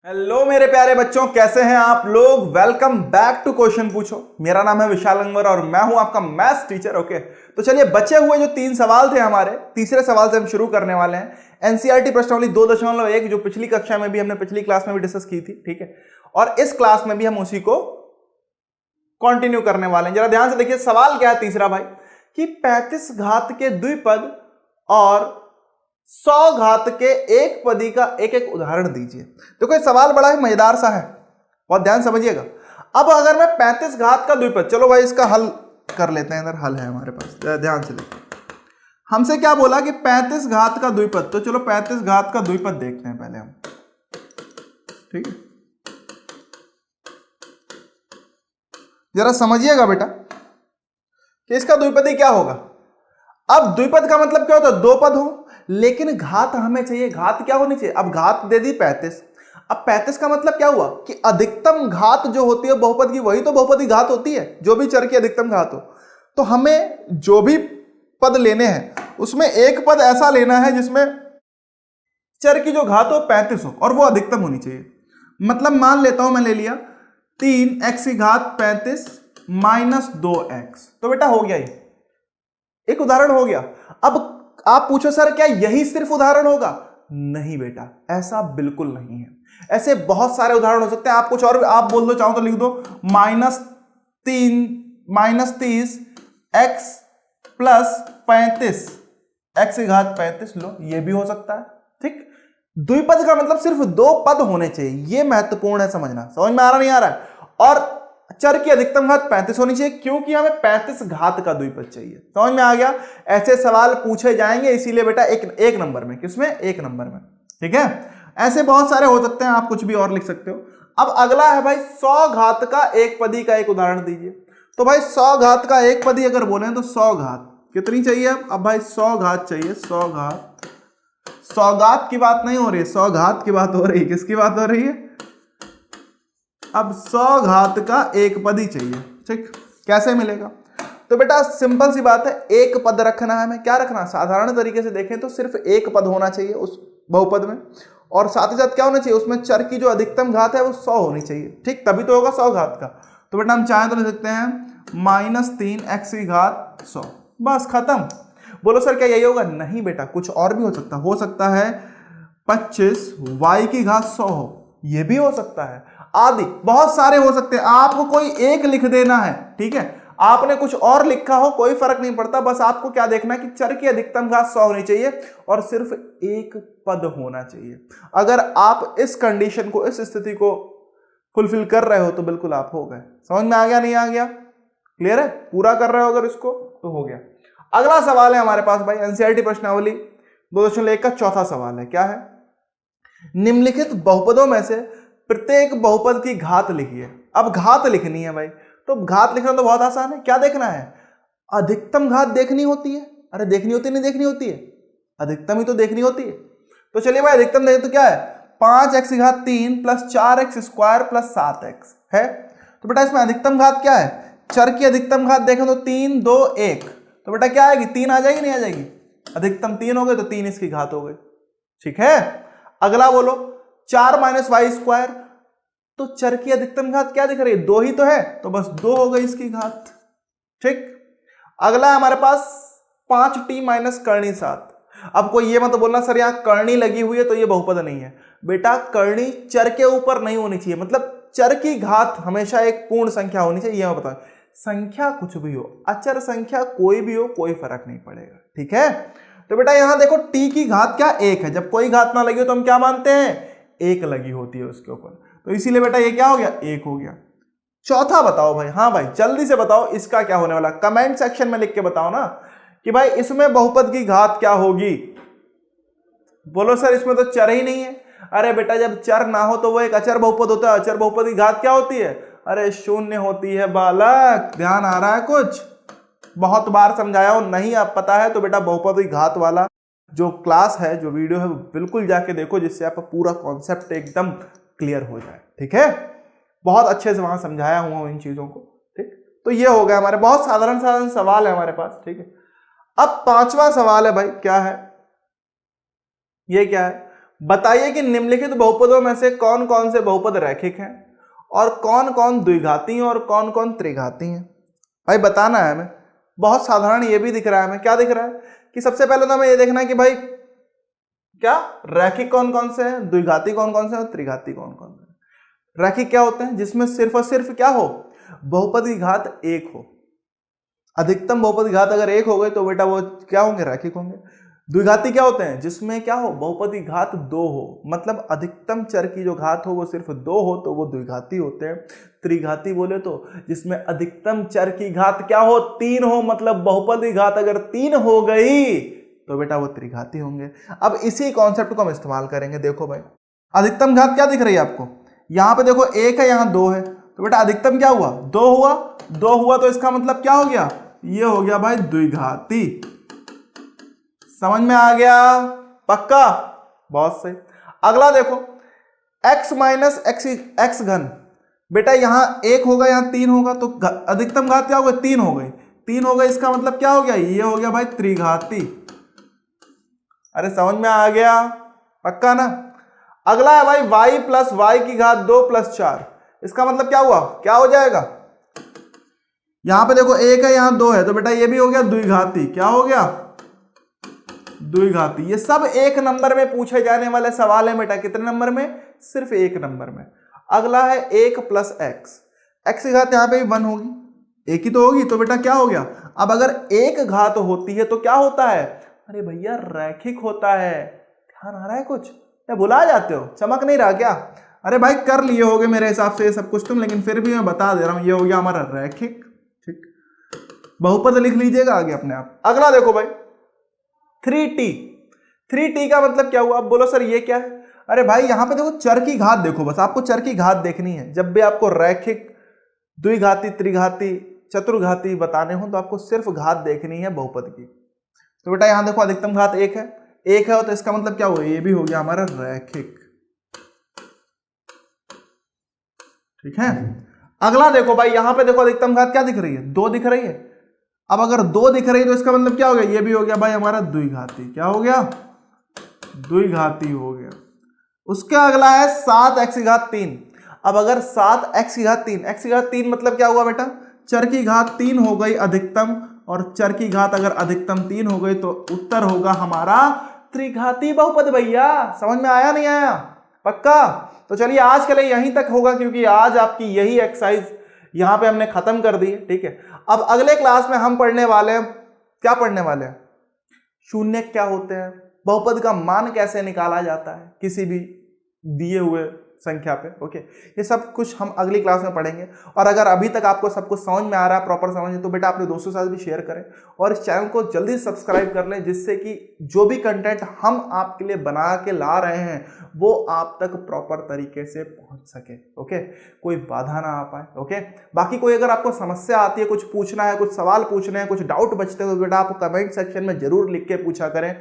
Hello मेरे प्यारे बच्चों, कैसे हैं आप लोग। वेलकम बैक टू क्वेश्चन पूछो। मेरा नाम है विशाल अंगवर और मैं हूं आपका मैथ्स टीचर। ओके, तो चलिए बचे हुए जो 3 सवाल थे हमारे, तीसरे सवाल से हम शुरू करने वाले हैं। एनसीईआरटी प्रश्नावली 2.1 जो पिछली कक्षा में भी हमने पिछली क्लास में भी डिस्कस की थी, ठीक है, और इस क्लास में भी हम उसी को कंटिन्यू करने वाले हैं। जरा ध्यान से देखिए, सवाल क्या है तीसरा भाई, कि 35 घात के द्विपद और 100 घात के एक पदी का एक एक उदाहरण दीजिए। देखो ये सवाल बड़ा ही मजेदार सा है, बहुत ध्यान समझिएगा। अब अगर मैं 35 घात का द्विपद, चलो भाई इसका हल कर लेते हैं, इधर हल है हमारे पास, ध्यान से देखिए। हमसे क्या बोला कि 35 घात का द्विपद, तो चलो 35 घात का द्विपद देखते हैं पहले हम, ठीक है। जरा समझिएगा बेटा कि इसका द्विपदी क्या होगा। अब द्विपद का मतलब क्या होता है, 2 पद हो, लेकिन घात हमें चाहिए, घात क्या होनी चाहिए। अब घात दे दी 35, अब 35 का मतलब क्या हुआ कि अधिकतम घात जो होती है बहुपद की, वही तो बहुपदी घात होती है, जो भी चर की अधिकतम घात हो। तो हमें जो भी पद लेने हैं उसमें एक पद ऐसा लेना है जिसमें चर की जो घात हो 35 हो और वो अधिकतम होनी चाहिए। मतलब मान लेता हूं, मैं ले लिया 3x की घात 35 माइनस 2x, तो बेटा हो गया, ये एक उदाहरण हो गया। अब आप पूछो सर क्या यही सिर्फ उदाहरण होगा? नहीं बेटा, ऐसा बिल्कुल नहीं है। ऐसे बहुत सारे उदाहरण हो सकते हैं। आप कुछ और आप बोल दो, चाहो तो लिख दो -30 x प्लस 35 x की घात 35, लो ये भी हो सकता है, ठीक। द्विपद का मतलब सिर्फ 2 पद होने चाहिए, ये महत्वपूर्ण है समझना। समझ में आ रहा नहीं आ रहा है? और चर की अधिकतम घात 35 होनी चाहिए, क्योंकि हमें 35 घात का द्विपद चाहिए। समझ में आ गया? ऐसे सवाल पूछे जाएंगे, इसीलिए बेटा एक नंबर में, किसमें? 1 नंबर में, ठीक है। ऐसे बहुत सारे हो सकते हैं, आप कुछ भी और लिख सकते हो। अब अगला है भाई 100 घात का एक पदी का एक उदाहरण दीजिए। तो भाई 100 घात का एक पदी अगर बोले तो 100 घात कितनी चाहिए? अब भाई 100 घात चाहिए, 100 घात, सौगात की बात नहीं हो रही है, 100 घात की बात हो रही है। किसकी बात हो रही है? अब 100 घात का एक पद ही चाहिए, ठीक। कैसे मिलेगा? तो बेटा सिंपल सी बात है, एक पद रखना है हमें। क्या रखना? साधारण तरीके से देखें तो सिर्फ एक पद होना चाहिए उस बहुपद में, और साथ ही साथ क्या होना चाहिए, उसमें चर की जो अधिकतम घात है वो 100 होनी चाहिए, ठीक, तभी तो होगा 100 घात का। तो बेटा हम चाहें तो लिख सकते हैं -3x की घात 100, बस खत्म। बोलो सर क्या यही होगा? नहीं बेटा, कुछ और भी हो सकता है 25y की घात 100 हो, ये भी हो सकता है, आदि बहुत सारे हो सकते हैं। आपको कोई एक लिख देना है, ठीक है। आपने कुछ और लिखा हो कोई फर्क नहीं पड़ता, बस आपको क्या देखना है कि चर की अधिकतम घात 100 होनी चाहिए और सिर्फ एक पद होना चाहिए। अगर आप इस कंडीशन को, इस स्थिति को फुलफिल कर रहे हो तो बिल्कुल आप हो गए। समझ में आ गया नहीं आ गया? क्लियर है? पूरा कर रहे हो अगर इसको तो हो गया। अगला सवाल है हमारे पास भाई, एनसीईआरटी प्रश्नावली 2.1 का चौथा सवाल है। क्या है? निम्नलिखित बहुपदों में से प्रत्येक बहुपद की घात लिखिए। अब घात लिखनी है भाई, तो घात लिखना तो बहुत आसान है। क्या देखना है? अधिकतम घात देखनी होती है। अरे देखनी होती नहीं देखनी होती है, अधिकतम ही तो देखनी होती है। तो चलिए भाई अधिकतम देखें तो क्या है, 5x की घात 3 plus 4x square plus 7x है। तो बेटा इसमें अधिकतम घात क्या है? चर की अधिकतम घात देखें तो 3 2 1, तो बेटा क्या आएगी? 3 आ जाएगी नहीं आ जाएगी? अधिकतम 3 हो गए तो 3 इसकी घात हो गई, ठीक है। अगला बोलो 4 माइनस वाई स्क्वायर, तो चर की अधिकतम घात क्या दिख रही है? 2 ही तो है, तो बस 2 हो गई इसकी घात, ठीक। अगला है हमारे पास 5t माइनस करणी 7। अब कोई ये मत बोलना सर यहां करणी लगी हुई है तो ये बहुपद नहीं है। बेटा करणी चर के ऊपर नहीं होनी चाहिए, मतलब चर की घात हमेशा एक पूर्ण संख्या होनी चाहिए। यह बता, संख्या कुछ भी हो, अचर संख्या कोई भी हो, कोई फर्क नहीं पड़ेगा, ठीक है। तो बेटा यहां देखो t की घात क्या? 1 है। जब कोई घात ना लगी हो तो हम क्या मानते हैं? 1 लगी होती है उसके ऊपर, तो इसीलिए बेटा ये क्या हो गया? 1 हो गया। चौथा बताओ भाई, हाँ भाई जल्दी से बताओ इसका क्या होने वाला, कमेंट सेक्शन में लिख के बताओ ना कि भाई इसमें बहुपद की घात क्या होगी। बोलो सर इसमें तो चर ही नहीं है। अरे बेटा जब चर ना हो तो वो एक अचर बहुपद होता है। अचर बहुपद की घात क्या होती है? अरे 0 होती है बालक। ध्यान आ रहा है? कुछ बहुत बार समझाया हो, नहीं आप पता है तो बेटा बहुपद की घात वाला जो क्लास है, जो वीडियो है, वो बिल्कुल जाके देखो, जिससे आपका पूरा कॉन्सेप्ट एकदम क्लियर हो जाए, ठीक है। बहुत अच्छे से वहां समझाया हुआ इन चीजों को, ठीक। तो ये हो गया हमारे, बहुत साधारण साधारण सवाल है हमारे पास, ठीक है। अब 5वां सवाल है भाई, क्या है ये? क्या है? बताइए कि निम्नलिखित बहुपदों में से कौन कौन से बहुपद रैखिक हैं और कौन कौन द्विघाती हैं और कौन कौन त्रिघाती हैं। भाई बताना है हमें। बहुत साधारण ये भी दिख रहा है हमें। क्या दिख रहा है कि सबसे पहले तो हमें ये देखना है कि भाई क्या रैखिक कौन कौन से हैं, द्विघाती कौन कौन से हैं और त्रिघाती कौन कौन से हैं। रैखिक क्या होते हैं? जिसमें सिर्फ और सिर्फ क्या हो, बहुपद की घात एक हो। अधिकतम बहुपद की घात अगर एक हो गई तो बेटा वो क्या होंगे, रैखिक होंगे। द्विघाती क्या होते हैं? जिसमें क्या हो, बहुपद की घात दो हो, मतलब अधिकतम चर की जो घात हो वो सिर्फ दो हो तो वो द्विघाती होते हैं। त्रिघाती बोले तो जिसमें अधिकतम चर की घात क्या हो, तीन हो, मतलब बहुपद की घात अगर तीन हो गई तो बेटा वो त्रिघाती होंगे। अब इसी कॉन्सेप्ट को हम इस्तेमाल करेंगे। देखो भाई, अधिकतम घात क्या दिख रही है आपको, यहां पे देखो एक है, यहां दो है, तो बेटा अधिकतम क्या हुआ, दो हुआ। दो हुआ तो इसका मतलब क्या हो गया, ये हो गया भाई द्विघाती। समझ में आ गया? पक्का? बहुत सही। अगला देखो, x माइनस एक्स घन, बेटा यहां एक होगा यहां तीन होगा तो अधिकतम घात क्या हो गई, तीन हो गई। तीन हो गई इसका मतलब क्या हो गया, ये हो गया भाई त्रिघाती। अरे समझ में आ गया? पक्का ना? अगला है भाई y प्लस वाई की घात दो प्लस चार, इसका मतलब क्या हुआ, क्या हो जाएगा, यहां पे देखो एक है यहां दो है तो बेटा ये भी हो गया द्विघाती। क्या हो गया, द्विघाती। ये सब एक नंबर में पूछे जाने वाले सवाल है बेटा। कितने नंबर में, सिर्फ एक नंबर में। अगला है एक प्लस एक्स, एक्स की घात यहां पे भी वन होगी, एक ही तो होगी, तो बेटा क्या हो गया। अब अगर एक घात होती है तो क्या होता है, अरे भैया रैखिक होता है। ध्यान आ रहा है कुछ, या भुला जाते हो, चमक नहीं रहा क्या? अरे भाई कर लिए होगे मेरे हिसाब से ये सब कुछ तुम, लेकिन फिर भी मैं बता दे रहा हूं, ये हो गया हमारा रैखिक। ठीक, बहुपद लिख लीजिएगा आगे अपने आप। अगला देखो भाई 3t, 3t का मतलब क्या हुआ। अब बोलो सर ये क्या है, अरे भाई यहां पे देखो चर की घात देखो, बस आपको चर की घात देखनी है। जब भी आपको रैखिक, द्विघाती, त्रिघाती, चतुर्घाती बताने हो तो आपको सिर्फ घात देखनी है बहुपद की। तो बेटा यहां देखो अधिकतम घात एक है, एक है तो इसका मतलब क्या हुआ, ये भी हो गया हमारा रैखिक। ठीक है। अगला देखो भाई, यहां पे देखो अधिकतम घात क्या दिख रही है, दो दिख रही है। अब अगर दो दिख रही है तो इसका मतलब क्या हो गया, ये भी हो गया भाई हमारा द्विघाती। क्या हो गया, द्विघाती हो गया। उसके अगला है 7x की घात 3। अब अगर 7x की घात 3, x की घात 3 मतलब क्या हुआ बेटा, चर की घात 3 हो गई अधिकतम, और चर की घात अगर अधिकतम 3 हो गई तो उत्तर होगा हमारा त्रिघाती बहुपद। भैया समझ में आया नहीं आया? पक्का? तो चलिए आज के लिए यहीं तक होगा, क्योंकि आज आपकी यही एक्सरसाइज यहां पे हमने खत्म कर दी है। ठीक है, अब अगले क्लास में हम पढ़ने वाले हैं, क्या पढ़ने वाले हैं, शून्य क्या होते हैं, बहुपद का मान कैसे निकाला जाता है किसी भी दिए हुए संख्या पे। ओके, ये सब कुछ हम अगली क्लास में पढ़ेंगे। और अगर अभी तक आपको सब कुछ समझ में आ रहा है, प्रॉपर समझ में, तो बेटा अपने दोस्तों के साथ भी शेयर करें और इस चैनल को जल्दी सब्सक्राइब कर लें, जिससे कि जो भी कंटेंट हम आपके लिए बना के ला रहे हैं वो आप तक प्रॉपर तरीके से पहुंच सके। ओके, कोई बाधा ना आ पाए। ओके, बाकी कोई अगर आपको समस्या आती है, कुछ पूछना है, कुछ सवाल पूछने हैं, कुछ डाउट बचते हैं तो बेटा आप कमेंट सेक्शन में जरूर लिख के पूछा करें।